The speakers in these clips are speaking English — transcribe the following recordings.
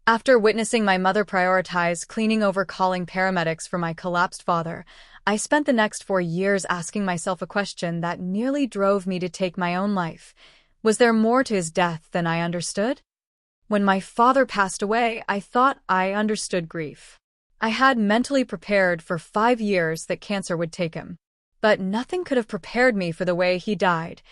After witnessing my mother prioritize cleaning over calling paramedics for my collapsed father, I spent the next 4 years asking myself a question that nearly drove me to take my own life. Was there more to his death than I understood? When my father passed away, I thought I understood grief. I had mentally prepared for 5 years that cancer would take him. But nothing could have prepared me for the way he died.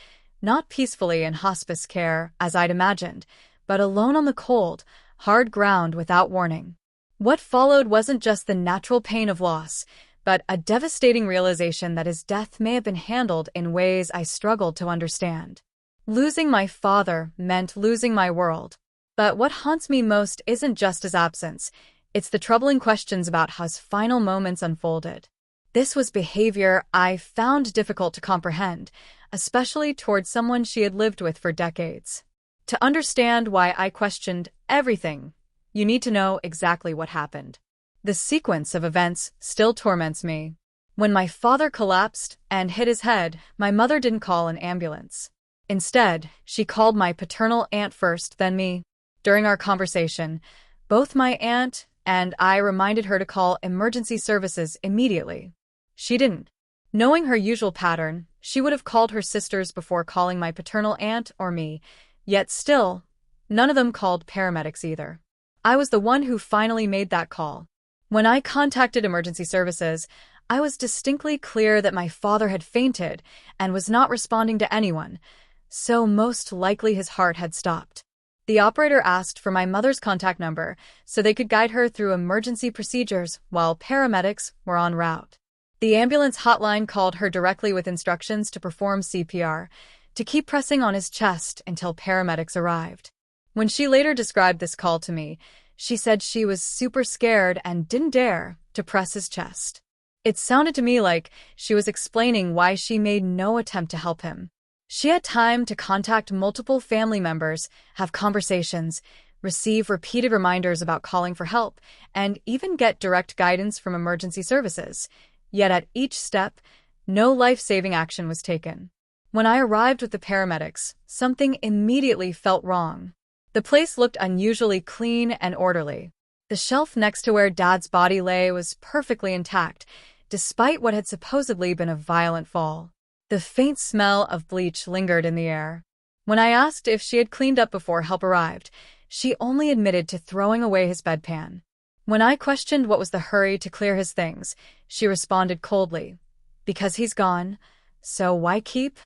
Not peacefully in hospice care, as I'd imagined, but alone on the cold, hard ground without warning. What followed wasn't just the natural pain of loss, but a devastating realization that his death may have been handled in ways I struggled to understand. Losing my father meant losing my world. But what haunts me most isn't just his absence, it's the troubling questions about how his final moments unfolded. This was behavior I found difficult to comprehend, especially towards someone she had lived with for decades. To understand why I questioned everything, you need to know exactly what happened. The sequence of events still torments me. When my father collapsed and hit his head, my mother didn't call an ambulance. Instead, she called my paternal aunt first, then me. During our conversation, both my aunt and I reminded her to call emergency services immediately. She didn't. Knowing her usual pattern, she would have called her sisters before calling my paternal aunt or me, yet still, none of them called paramedics either. I was the one who finally made that call. When I contacted emergency services, I was distinctly clear that my father had fainted and was not responding to anyone, so most likely his heart had stopped. The operator asked for my mother's contact number so they could guide her through emergency procedures while paramedics were en route. The ambulance hotline called her directly with instructions to perform CPR, to keep pressing on his chest until paramedics arrived. When she later described this call to me, she said she was super scared and didn't dare to press his chest. It sounded to me like she was explaining why she made no attempt to help him. She had time to contact multiple family members, have conversations, receive repeated reminders about calling for help, and even get direct guidance from emergency services. Yet at each step, no life-saving action was taken. When I arrived with the paramedics, something immediately felt wrong. The place looked unusually clean and orderly. The shelf next to where Dad's body lay was perfectly intact, despite what had supposedly been a violent fall. The faint smell of bleach lingered in the air. When I asked if she had cleaned up before help arrived, she only admitted to throwing away his bedpan. When I questioned what was the hurry to clear his things, she responded coldly, "Because he's gone, so why keep?"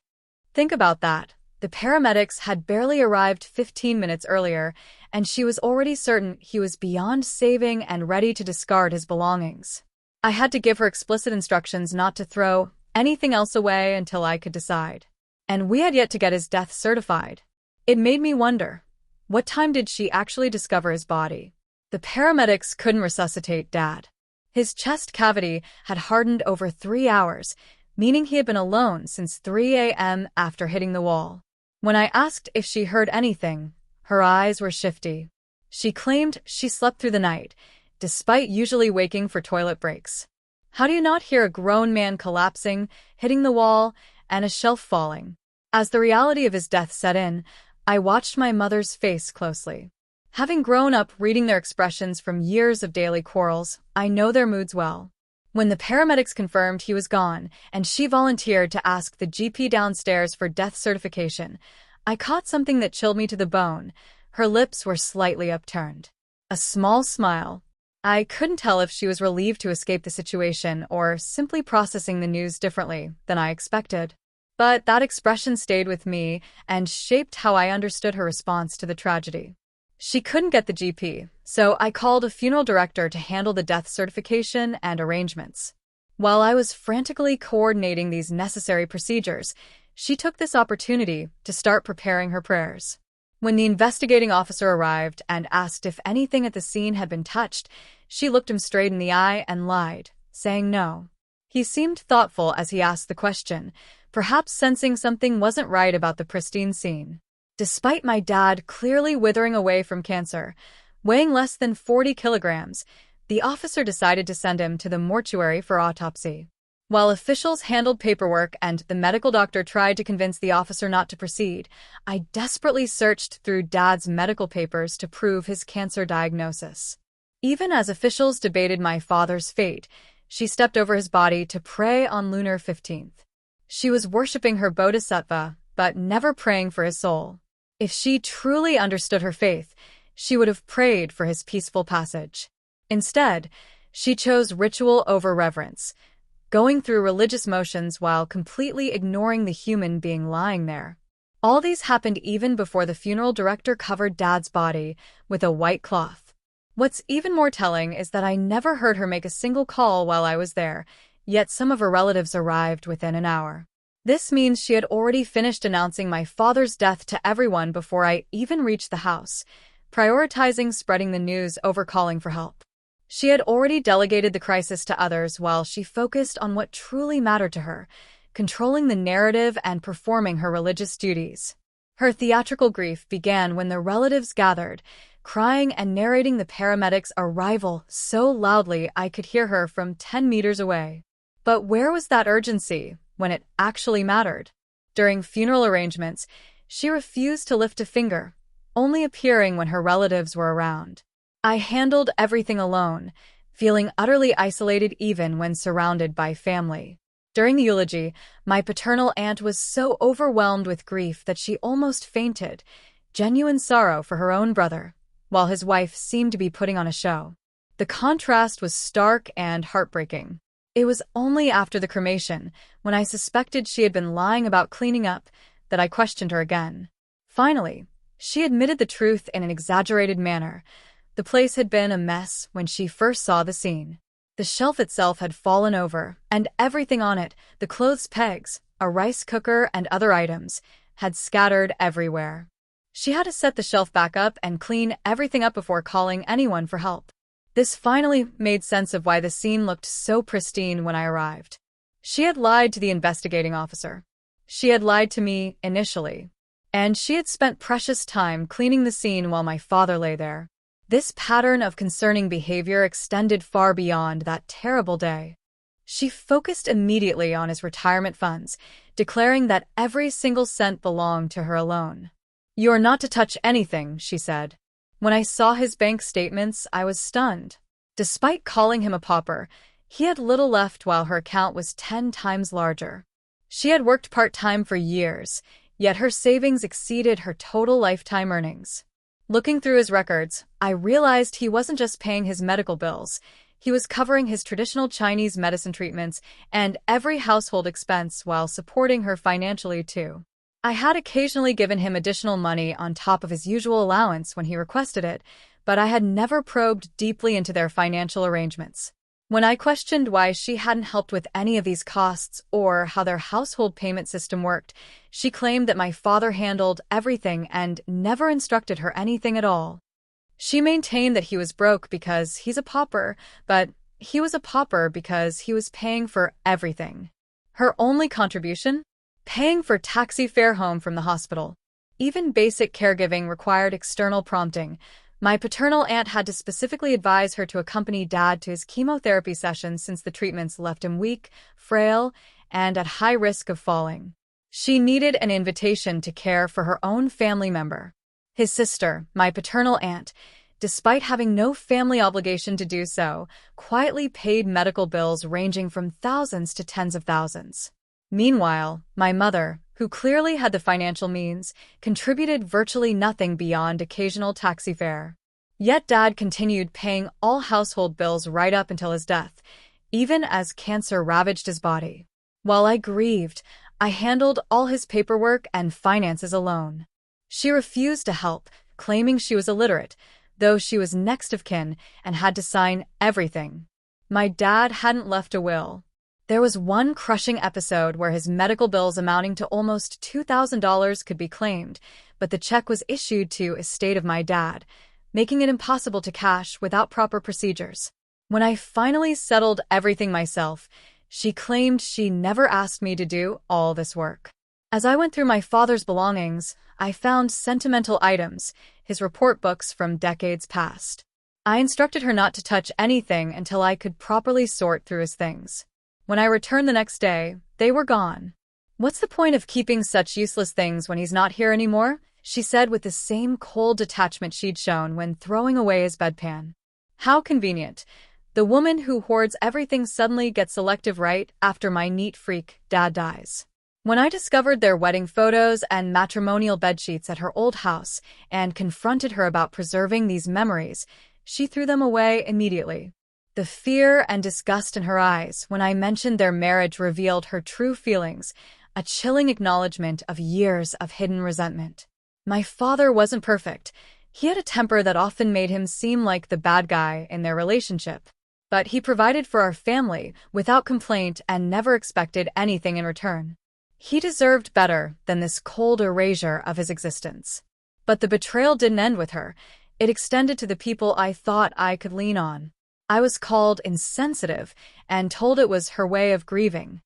Think about that. The paramedics had barely arrived 15 minutes earlier, and she was already certain he was beyond saving and ready to discard his belongings. I had to give her explicit instructions not to throw anything else away until I could decide. And we had yet to get his death certified. It made me wonder, what time did she actually discover his body? The paramedics couldn't resuscitate Dad. His chest cavity had hardened over 3 hours, meaning he had been alone since 3 a.m. after hitting the wall. When I asked if she heard anything, her eyes were shifty. She claimed she slept through the night, despite usually waking for toilet breaks. How do you not hear a grown man collapsing, hitting the wall, and a shelf falling? As the reality of his death set in, I watched my mother's face closely. Having grown up reading their expressions from years of daily quarrels, I know their moods well. When the paramedics confirmed he was gone, and she volunteered to ask the GP downstairs for death certification, I caught something that chilled me to the bone. Her lips were slightly upturned. A small smile. I couldn't tell if she was relieved to escape the situation or simply processing the news differently than I expected. But that expression stayed with me and shaped how I understood her response to the tragedy. She couldn't get the GP, so I called a funeral director to handle the death certification and arrangements. While I was frantically coordinating these necessary procedures, she took this opportunity to start preparing her prayers. When the investigating officer arrived and asked if anything at the scene had been touched, she looked him straight in the eye and lied, saying no. He seemed thoughtful as he asked the question, perhaps sensing something wasn't right about the pristine scene. Despite my dad clearly withering away from cancer, weighing less than 40 kilograms, the officer decided to send him to the mortuary for autopsy. While officials handled paperwork and the medical doctor tried to convince the officer not to proceed, I desperately searched through Dad's medical papers to prove his cancer diagnosis. Even as officials debated my father's fate, she stepped over his body to pray on Lunar 15th. She was worshipping her bodhisattva, but never praying for his soul. If she truly understood her faith, she would have prayed for his peaceful passage. Instead, she chose ritual over reverence, going through religious motions while completely ignoring the human being lying there. All these happened even before the funeral director covered Dad's body with a white cloth. What's even more telling is that I never heard her make a single call while I was there, yet some of her relatives arrived within an hour. This means she had already finished announcing my father's death to everyone before I even reached the house, prioritizing spreading the news over calling for help. She had already delegated the crisis to others while she focused on what truly mattered to her, controlling the narrative and performing her religious duties. Her theatrical grief began when the relatives gathered, crying and narrating the paramedics' arrival so loudly I could hear her from 10 meters away. But where was that urgency when it actually mattered? During funeral arrangements, she refused to lift a finger, only appearing when her relatives were around. I handled everything alone, feeling utterly isolated even when surrounded by family. During the eulogy, my paternal aunt was so overwhelmed with grief that she almost fainted, genuine sorrow for her own brother, while his wife seemed to be putting on a show. The contrast was stark and heartbreaking. It was only after the cremation, when I suspected she had been lying about cleaning up, that I questioned her again. Finally, she admitted the truth in an exaggerated manner. The place had been a mess when she first saw the scene. The shelf itself had fallen over, and everything on it, the clothes pegs, a rice cooker, and other items, had scattered everywhere. She had to set the shelf back up and clean everything up before calling anyone for help. This finally made sense of why the scene looked so pristine when I arrived. She had lied to the investigating officer. She had lied to me initially. And she had spent precious time cleaning the scene while my father lay there. This pattern of concerning behavior extended far beyond that terrible day. She focused immediately on his retirement funds, declaring that every single cent belonged to her alone. "You are not to touch anything," she said. When I saw his bank statements, I was stunned. Despite calling him a pauper, he had little left while her account was 10 times larger. She had worked part-time for years, yet her savings exceeded her total lifetime earnings. Looking through his records, I realized he wasn't just paying his medical bills. He was covering his traditional Chinese medicine treatments and every household expense while supporting her financially too. I had occasionally given him additional money on top of his usual allowance when he requested it, but I had never probed deeply into their financial arrangements. When I questioned why she hadn't helped with any of these costs or how their household payment system worked, she claimed that my father handled everything and never instructed her anything at all. She maintained that he was broke because he's a pauper, but he was a pauper because he was paying for everything. Her only contribution? Paying for taxi fare home from the hospital. Even basic caregiving required external prompting. My paternal aunt had to specifically advise her to accompany Dad to his chemotherapy sessions since the treatments left him weak, frail, and at high risk of falling. She needed an invitation to care for her own family member. His sister, my paternal aunt, despite having no family obligation to do so, quietly paid medical bills ranging from thousands to tens of thousands. Meanwhile, my mother, who clearly had the financial means, contributed virtually nothing beyond occasional taxi fare. Yet Dad continued paying all household bills right up until his death, even as cancer ravaged his body. While I grieved, I handled all his paperwork and finances alone. She refused to help, claiming she was illiterate, though she was next of kin and had to sign everything. My dad hadn't left a will. There was one crushing episode where his medical bills amounting to almost $2,000 could be claimed, but the check was issued to estate of my dad, making it impossible to cash without proper procedures. When I finally settled everything myself, she claimed she never asked me to do all this work. As I went through my father's belongings, I found sentimental items, his report books from decades past. I instructed her not to touch anything until I could properly sort through his things. When I returned the next day, they were gone. "What's the point of keeping such useless things when he's not here anymore?" she said with the same cold detachment she'd shown when throwing away his bedpan. How convenient. The woman who hoards everything suddenly gets selective right after my neat freak dad dies. When I discovered their wedding photos and matrimonial bedsheets at her old house and confronted her about preserving these memories, she threw them away immediately. The fear and disgust in her eyes when I mentioned their marriage revealed her true feelings, a chilling acknowledgement of years of hidden resentment. My father wasn't perfect. He had a temper that often made him seem like the bad guy in their relationship. But he provided for our family without complaint and never expected anything in return. He deserved better than this cold erasure of his existence. But the betrayal didn't end with her. It extended to the people I thought I could lean on. I was called insensitive and told it was her way of grieving.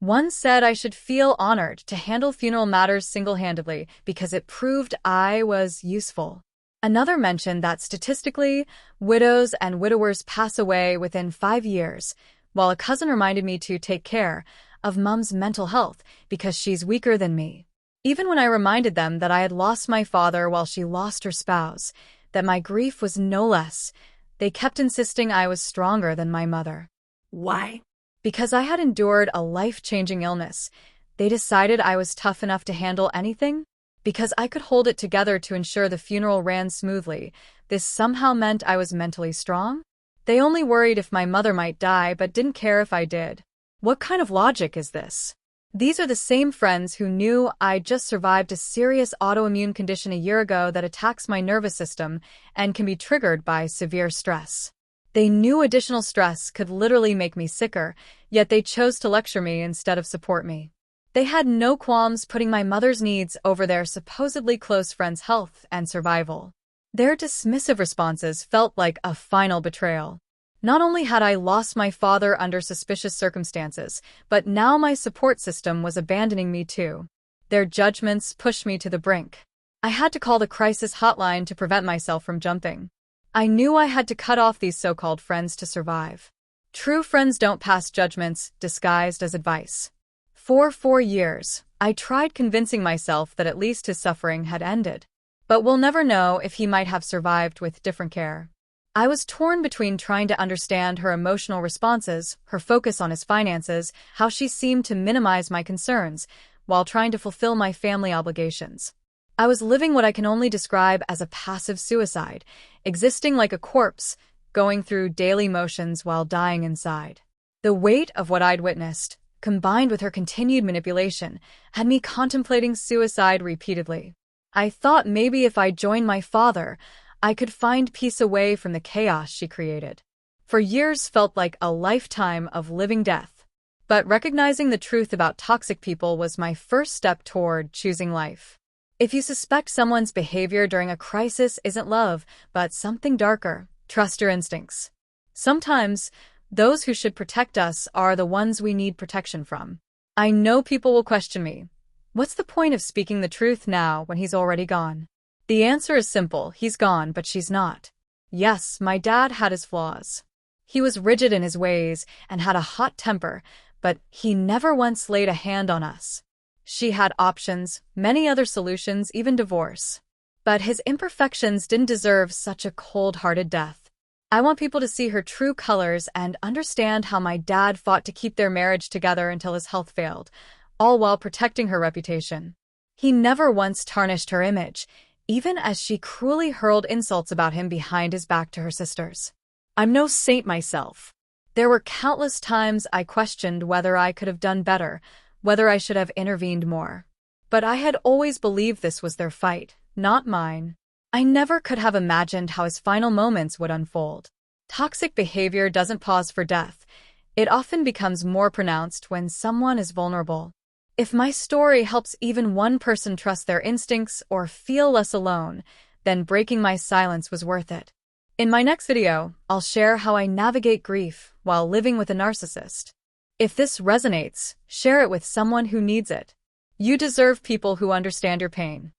One said I should feel honored to handle funeral matters single-handedly because it proved I was useful. Another mentioned that statistically, widows and widowers pass away within 5 years, while a cousin reminded me to take care of Mum's mental health because she's weaker than me. Even when I reminded them that I had lost my father while she lost her spouse, that my grief was no less, they kept insisting I was stronger than my mother. Why? Because I had endured a life-changing illness. They decided I was tough enough to handle anything? Because I could hold it together to ensure the funeral ran smoothly. This somehow meant I was mentally strong? They only worried if my mother might die but didn't care if I did. What kind of logic is this? These are the same friends who knew I'd just survived a serious autoimmune condition a year ago that attacks my nervous system and can be triggered by severe stress. They knew additional stress could literally make me sicker, yet they chose to lecture me instead of support me. They had no qualms putting my mother's needs over their supposedly close friend's health and survival. Their dismissive responses felt like a final betrayal. Not only had I lost my father under suspicious circumstances, but now my support system was abandoning me too. Their judgments pushed me to the brink. I had to call the crisis hotline to prevent myself from jumping. I knew I had to cut off these so-called friends to survive. True friends don't pass judgments disguised as advice. For 4 years, I tried convincing myself that at least his suffering had ended. But we'll never know if he might have survived with different care. I was torn between trying to understand her emotional responses, her focus on his finances, how she seemed to minimize my concerns, while trying to fulfill my family obligations. I was living what I can only describe as a passive suicide, existing like a corpse, going through daily motions while dying inside. The weight of what I'd witnessed, combined with her continued manipulation, had me contemplating suicide repeatedly. I thought maybe if I joined my father, I could find peace away from the chaos she created. For years felt like a lifetime of living death. But recognizing the truth about toxic people was my first step toward choosing life. If you suspect someone's behavior during a crisis isn't love, but something darker, trust your instincts. Sometimes, those who should protect us are the ones we need protection from. I know people will question me. What's the point of speaking the truth now when he's already gone? The answer is simple, he's gone, but she's not. Yes, my dad had his flaws. He was rigid in his ways and had a hot temper, but he never once laid a hand on us. She had options, many other solutions, even divorce. But his imperfections didn't deserve such a cold-hearted death. I want people to see her true colors and understand how my dad fought to keep their marriage together until his health failed, all while protecting her reputation. He never once tarnished her image, even as she cruelly hurled insults about him behind his back to her sisters. I'm no saint myself. There were countless times I questioned whether I could have done better, whether I should have intervened more. But I had always believed this was their fight, not mine. I never could have imagined how his final moments would unfold. Toxic behavior doesn't pause for death. It often becomes more pronounced when someone is vulnerable. If my story helps even one person trust their instincts or feel less alone, then breaking my silence was worth it. In my next video, I'll share how I navigate grief while living with a narcissist. If this resonates, share it with someone who needs it. You deserve people who understand your pain.